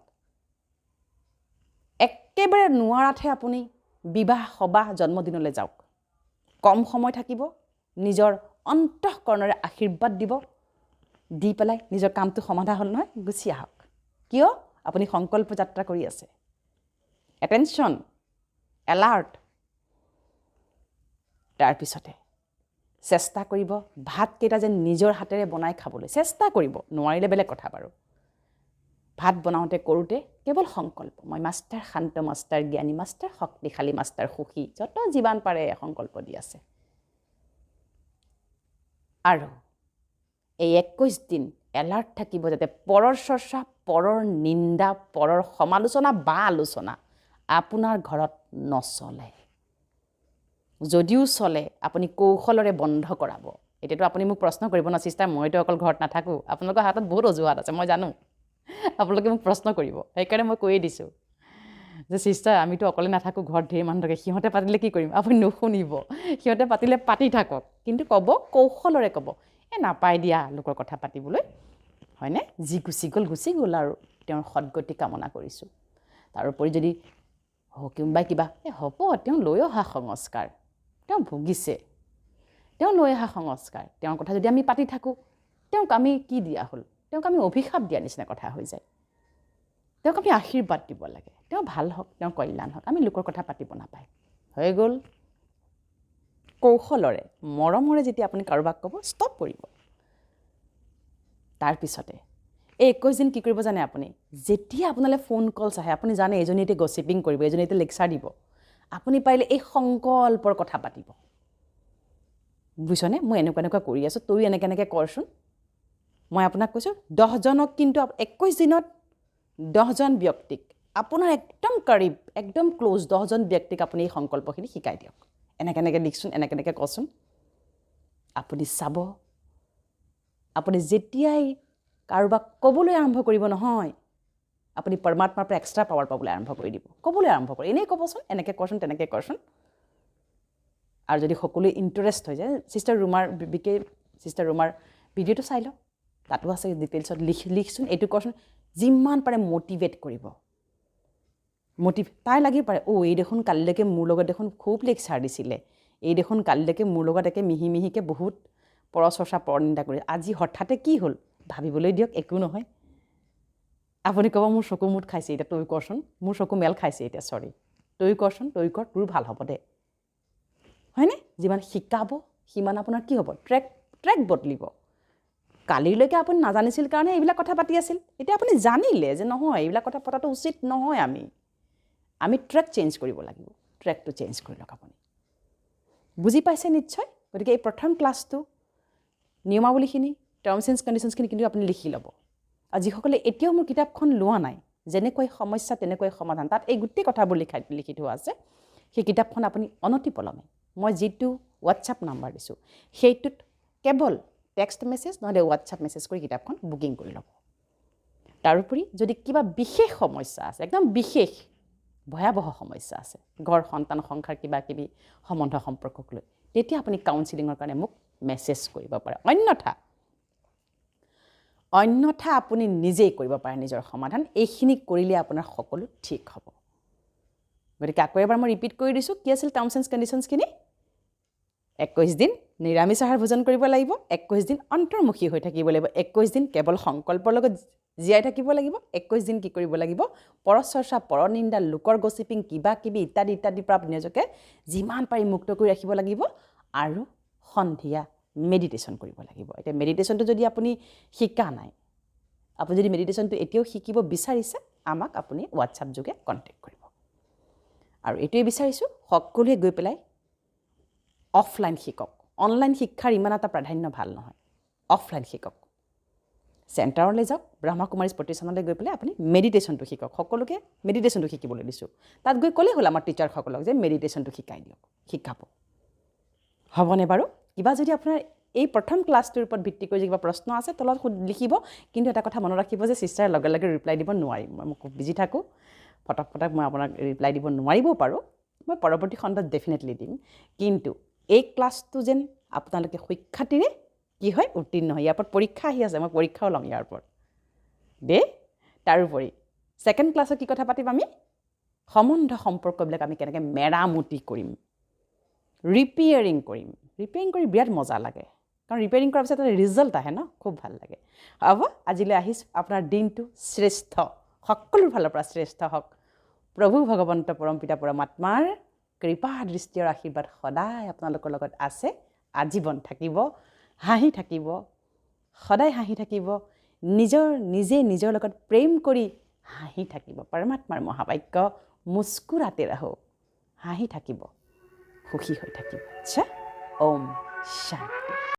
একেবাৰে নোৱাৰাতহে আপুনি বিবাহ সবাহ জন্মদিনলৈ যাওক। কম সময় থাকিব, নিজৰ অন্তঃকৰণেৰে আশীৰ্বাদ দিব, দি পেলাই নিজৰ কামটো সমাধা হ'ল নহয়, গুচি আহক। কিয়? আপুনি সংকল্প যাত্ৰা কৰি আছে। Attention, alert. তাৰপিছতে চেষ্টা কৰিব ভাতকেইটা যেন নিজৰ হাতেৰে বনাই খাবলৈ চেষ্টা কৰিব। নোৱাৰিলে বেলেগ কথা বাৰু। ভাত বনাওঁতে কৰোঁতে কেৱল সংকল্প, মই মাষ্টাৰ শান্ত, মাষ্টাৰ জ্ঞানী, মাষ্টাৰ শক্তিশালী, মাষ্টাৰ সুখী, যত যিমান পাৰে সংকল্প দি আছে। আৰু এই 21 দিন এলাৰ্ট থাকিব, যাতে পৰৰ চৰ্চা, পৰৰ নিন্দা, পৰৰ সমালোচনা বা আলোচনা আপোনাৰ ঘৰত নচলে। যদিও চলে, আপুনি কৌশলৰে বন্ধ কৰাব। এতিয়াতো আপুনি মোক প্ৰশ্ন কৰিব ন, চিষ্টাৰ মইতো অকল ঘৰত নাথাকোঁ, আপোনালোকৰ হাতত বহুত অজুহাত আছে, মই জানো। আপোনালোকে মোক প্ৰশ্ন কৰিব, সেইকাৰণে মই কৈয়ে দিছোঁ যে চিষ্টাৰ আমিতো অকলে নাথাকোঁ, ঘৰত ধেৰ মানুহ থাকে, সিহঁতে পাতিলে কি কৰিম? আপুনি নুশুনিব। সিহঁতে পাতিলে পাতি থাকক, কিন্তু ক'ব কৌশলৰে ক'ব, নাপায় দিয়া লোকৰ কথা পাতিবলৈ, হয়নে? যি গুচি গ'ল আৰু তেওঁৰ সদগতি কামনা কৰিছোঁ। তাৰোপৰি যদি কোনোবাই কিবা হ'ব, তেওঁ লৈ অহা সংস্কাৰ, তেওঁ ভুগিছে, তেওঁ লৈ অহা সংস্কাৰ, তেওঁৰ কথা যদি আমি পাতি থাকোঁ, তেওঁক আমি কি দিয়া হ'ল? তেওঁক আমি অভিশাপ দিয়া নিচিনা কথা হৈ যায়। তেওঁক আমি আশীৰ্বাদ দিব লাগে, তেওঁ ভাল হওক, তেওঁ কল্যাণ হওক, আমি লোকৰ কথা পাতিব নাপায়। হৈ গ'ল। কৌশলৰে, মৰমৰে যেতিয়া আপুনি কাৰোবাক ক'ব, ষ্টপ কৰিব। তাৰপিছতে এই 21 দিন কি কৰিব জানে আপুনি? যেতিয়া আপোনালৈ ফোন কলছ আহে, আপুনি জানে এজনী এতিয়া গছিপিং কৰিব, এজনী এতিয়া লেকচাৰ দিব, আপুনি পাৰিলে এই সংকল্পৰ কথা পাতিব। বুজিছনে? মই এনেকুৱা কৰি আছোঁ, তয়ো এনেকৈ কৰচোন। মই আপোনাক কৈছোঁ 10জনক, কিন্তু 21 দিনত 10জন ব্যক্তিক, আপোনাৰ একদম কাৰিব, একদম ক্ল'জ 10জন ব্যক্তিক আপুনি এই সংকল্পখিনি শিকাই দিয়ক। এনেকৈ লিখচোন, এনেকৈ কচোন। আপুনি চাব, আপুনি যেতিয়াই কাৰোবাক ক'বলৈ আৰম্ভ কৰিব নহয়, আপুনি পৰমাত্মাৰ পৰা এক্সট্ৰা পাৱাৰ পাবলৈ আৰম্ভ কৰি দিব। ক'বলৈ আৰম্ভ কৰে, এনেই ক'বচোন, এনেকৈ কৰচোন, তেনেকৈ কৰচোন। আৰু যদি সকলোৱে ইণ্টাৰেষ্ট হৈ যায়, চিষ্টাৰ ৰুমাৰ ভিডিঅ'টো চাই লওক, তাতো আছে ডিটেইলছত, লিখচোন, এইটো কৰচোন। যিমান পাৰে মটিভেট কৰিব। তাই লাগিব পাৰে, এই দেখোন কালিলৈকে মোৰ লগত দেখোন খুব লেকচাৰ দিছিলে, এই দেখোন কালিলৈকে মোৰ লগত একে মিহিকে বহুত পৰচৰ্চা, পৰনিন্দা কৰি, আজি হঠাতে কি হ'ল? ভাবিবলৈ দিয়ক, একো নহয়। আপুনি ক'ব মোৰ চকু মুঠ খাইছে এতিয়া, তই কৰচোন, মোৰ চকু মেল খাইছে এতিয়া, চৰি, তই কৰচোন তই কৰ তোৰ ভাল হ'ব দে হয়নে যিমান শিকাব সিমান আপোনাৰ কি হ'ব ট্ৰেক বদলিব কালিলৈকে আপুনি নাজানিছিল কাৰণে এইবিলাক কথা পাতি আছিল এতিয়া আপুনি জানিলে যে নহয় এইবিলাক কথা পতাটো উচিত নহয় আমি ট্ৰেক চেঞ্জ কৰিব লাগিব ট্ৰেকটো চেঞ্জ কৰি লওক আপুনি বুজি পাইছে নিশ্চয় গতিকে এই প্ৰথম ক্লাছটো নিয়মাৱলীখিনি টাৰ্মছ এণ্ড কণ্ডিশ্যনছখিনি কিন্তু আপুনি লিখি ল'ব আৰু যিসকলে এতিয়াও মোৰ কিতাপখন লোৱা নাই যেনেকৈ সমস্যা তেনেকৈ সমাধান তাত এই গোটেই কথাবোৰ লিখি থোৱা আছে সেই কিতাপখন আপুনি অনতিপলমে মই যিটো হোৱাটছআপ নাম্বাৰ দিছোঁ সেইটোত কেৱল টেক্সট মেছেজ নহ'লে হোৱাটছআপ মেছেজ কৰি কিতাপখন বুকিং কৰি ল'ব তাৰোপৰি যদি কিবা বিশেষ সমস্যা আছে একদম বিশেষ ভয়াৱহ সমস্যা আছে ঘৰ সন্তান সংসাৰ কিবা কিবি সম্বন্ধ সম্পৰ্কক লৈ তেতিয়া আপুনি কাউন্সিলিঙৰ কাৰণে মোক মেছেজ কৰিব পাৰে অন্যথা আপুনি নিজেই কৰিব পাৰে নিজৰ সমাধান এইখিনি কৰিলে আপোনাৰ সকলো ঠিক হ'ব গতিকে আকৌ এবাৰ মই ৰিপিট কৰি দিছোঁ কি আছিল টাৰ্মছ এণ্ড কণ্ডিশ্যনছখিনি 21 দিন নিৰামিষ আহাৰ ভোজন কৰিব লাগিব 21 দিন অন্তৰ্মুখী হৈ থাকিব লাগিব 21 দিন কেৱল সংকল্পৰ লগত জীয়াই থাকিব লাগিব 21 দিন কি কৰিব লাগিব পৰচৰ্চা পৰনিন্দা লোকৰ গচিপিং কিবা কিবি ইত্যাদিৰ পৰা নিজকে যিমান পাৰি মুক্ত কৰি ৰাখিব লাগিব আৰু সন্ধিয়া মেডিটেশ্যন কৰিব লাগিব এতিয়া মেডিটেশ্যনটো যদি আপুনি শিকা নাই আপুনি যদি মেডিটেশ্যনটো এতিয়াও শিকিব বিচাৰিছে আমাক আপুনি হোৱাটছআপ যোগে কণ্টেক্ট কৰিব আৰু এইটোৱে বিচাৰিছোঁ সকলোৱে গৈ পেলাই অফলাইন শিকক অনলাইন শিক্ষাৰ ইমান এটা প্ৰাধান্য ভাল নহয় অফলাইন শিকক চেণ্টাৰলৈ যাওক ব্ৰহ্মকুমাৰীজ প্ৰতিষ্ঠানলৈ গৈ পেলাই আপুনি মেডিটেশ্যনটো শিকক সকলোকে মেডিটেশ্যনটো শিকিবলৈ দিছোঁ তাত গৈ ক'লেই হ'ল আমাৰ টিচাৰসকলক যে মেডিটেশ্যনটো শিকাই দিয়ক শিকাব হ'বনে বাৰু কিবা যদি আপোনাৰ এই প্ৰথম ক্লাছটোৰ ওপৰত ভিত্তি কৰি কিবা প্ৰশ্ন আছে তলত লিখিব কিন্তু এটা কথা মনত ৰাখিব যে চিষ্টাৰে লগে লগে ৰিপ্লাই দিব নোৱাৰিম মই খুব বিজি থাকোঁ ফটক মই আপোনাক ৰিপ্লাই দিব নোৱাৰিবও পাৰোঁ মই পৰৱৰ্তী খণ্ডত ডেফিনেটলি দিম কিন্তু এই ক্লাছটো যেন আপোনালোকে সুখ্যাতিৰে কি হয় উত্তীৰ্ণ হয় ইয়াৰ ওপৰত পৰীক্ষা আহি আছে মই পৰীক্ষাও ল'ম ইয়াৰ ওপৰত দেই তাৰোপৰি ছেকেণ্ড ক্লাছত কি কথা পাতিম আমি সম্বন্ধ সম্পৰ্কবিলাক আমি কেনেকৈ মেৰামতি কৰিম ৰিপেয়াৰিং কৰি বিৰাট মজা লাগে কাৰণ ৰিপেয়াৰিং কৰাৰ পিছত এটা ৰিজাল্ট আহে ন খুব ভাল লাগে হ'ব আজিলৈ আহিছোঁ আপোনাৰ দিনটো শ্ৰেষ্ঠ সকলোৰ ফালৰ পৰা শ্ৰেষ্ঠ হওক প্ৰভু ভগৱন্ত পৰম পিতা পৰমাত্মাৰ কৃপা দৃষ্টি আৰু আশীৰ্বাদ সদায় আপোনালোকৰ লগত আছে আজীৱন থাকিব হাঁহি থাকিব সদায় হাঁহি থাকিব নিজৰ লগত প্ৰেম কৰি হাঁহি থাকিব পৰমাত্মাৰ মহাবাক্য মুস্কুৰাতে ৰহো হাঁহি থাকিব সুখী হৈ থাকিব আচ্ছা ওম শান্তি